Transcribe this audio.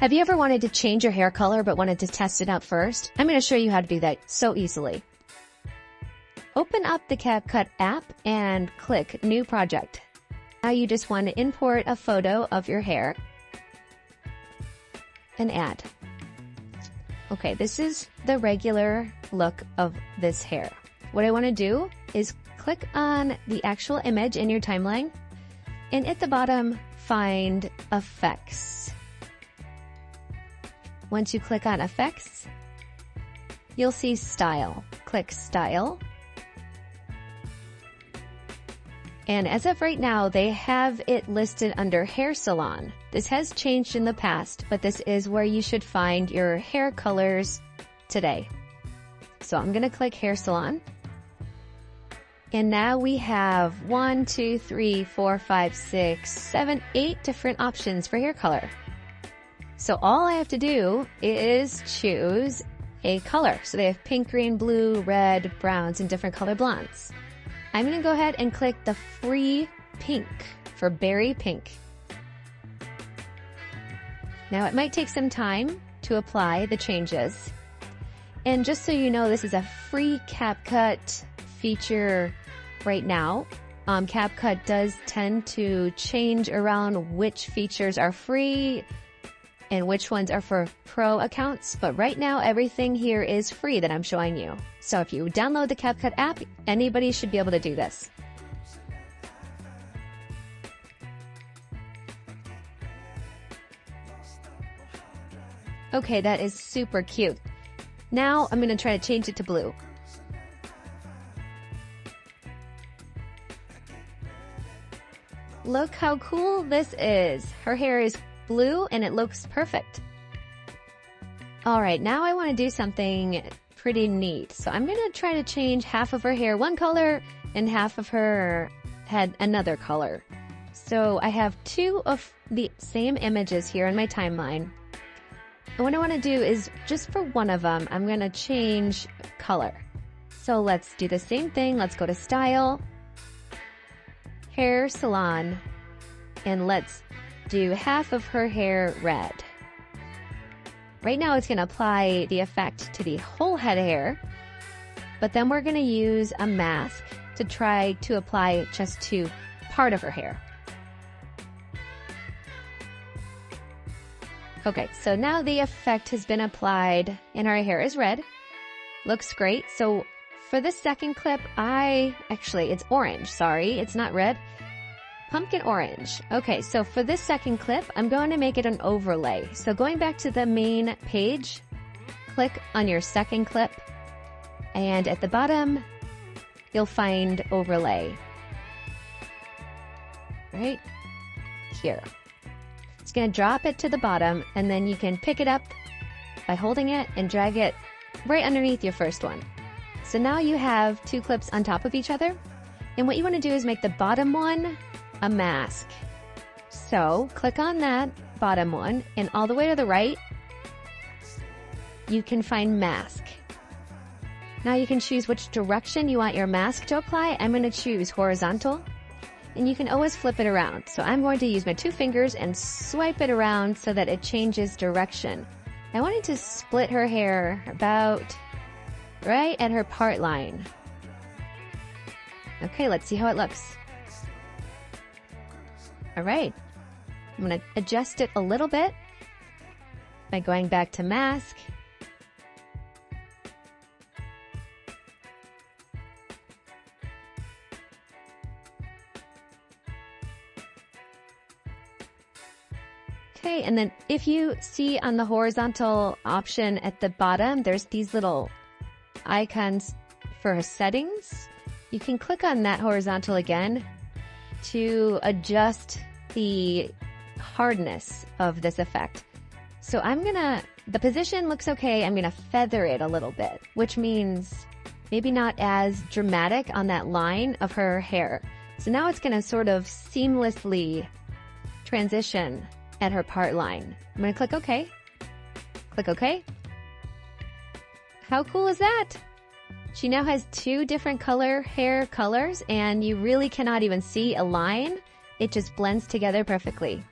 Have you ever wanted to change your hair color but wanted to test it out first? I'm going to show you how to do that so easily. Open up the Capcut app and click New Project. Now you just want to import a photo of your hair and add. Okay, this is the regular look of this hair. What I want to do is click on the actual image in your timeline and at the bottom find Effects. Once you click on Effects, you'll see Style. Click Style. And as of right now, they have it listed under Hair Salon. This has changed in the past, but this is where you should find your hair colors today. So I'm going to click Hair Salon. And now we have 1, 2, 3, 4, 5, 6, 7, 8 different options for hair color. So all I have to do is choose a color. So they have pink, green, blue, red, browns, and different color blondes. I'm going to go ahead and click the free pink for berry pink. Now it might take some time to apply the changes. And just so you know, this is a free Capcut feature right now. Capcut does tend to change around which features are free and which ones are for pro accounts, but right now everything here is free that I'm showing you. So if you download the Capcut app, anybody should be able to do this. Okay, that is super cute. Now I'm going to try to change it to blue. Look how cool this is. Her hair is blue and it looks perfect. All right, now I want to do something pretty neat. So I'm going to try to change half of her hair one color and half of her head another color. So I have two of the same images here in my timeline. And what I want to do is just for one of them, I'm going to change color. So let's do the same thing. Let's go to Style, Hair Salon, and let's do half of her hair red. Right now it's going to apply the effect to the whole head of hair, but then we're going to use a mask to try to apply just to part of her hair. Okay, so now the effect has been applied and her hair is red. Looks great. So for this second clip, it's orange, sorry, it's not red. Pumpkin orange. Okay, so for this second clip, I'm going to make it an overlay. So going back to the main page, click on your second clip, and at the bottom, you'll find overlay. Right here. It's going to drop it to the bottom, and then you can pick it up by holding it and drag it right underneath your first one. So now you have two clips on top of each other, and what you want to do is make the bottom one a mask. So click on that bottom one, and all the way to the right, you can find mask. Now you can choose which direction you want your mask to apply. I'm going to choose horizontal, and you can always flip it around. So I'm going to use my two fingers and swipe it around so that it changes direction. I wanted to split her hair about right at her part line. Okay, let's see how it looks. All right, I'm going to adjust it a little bit by going back to mask. Okay, and then if you see on the horizontal option at the bottom, there's these little icons for settings. You can click on that horizontal again to adjust the hardness of this effect. So the position looks okay. I'm gonna feather it a little bit, which means maybe not as dramatic on that line of her hair. So now it's gonna sort of seamlessly transition at her part line. I'm gonna click OK. Click OK. How cool is that? She now has two different hair colors, and you really cannot even see a line. It just blends together perfectly.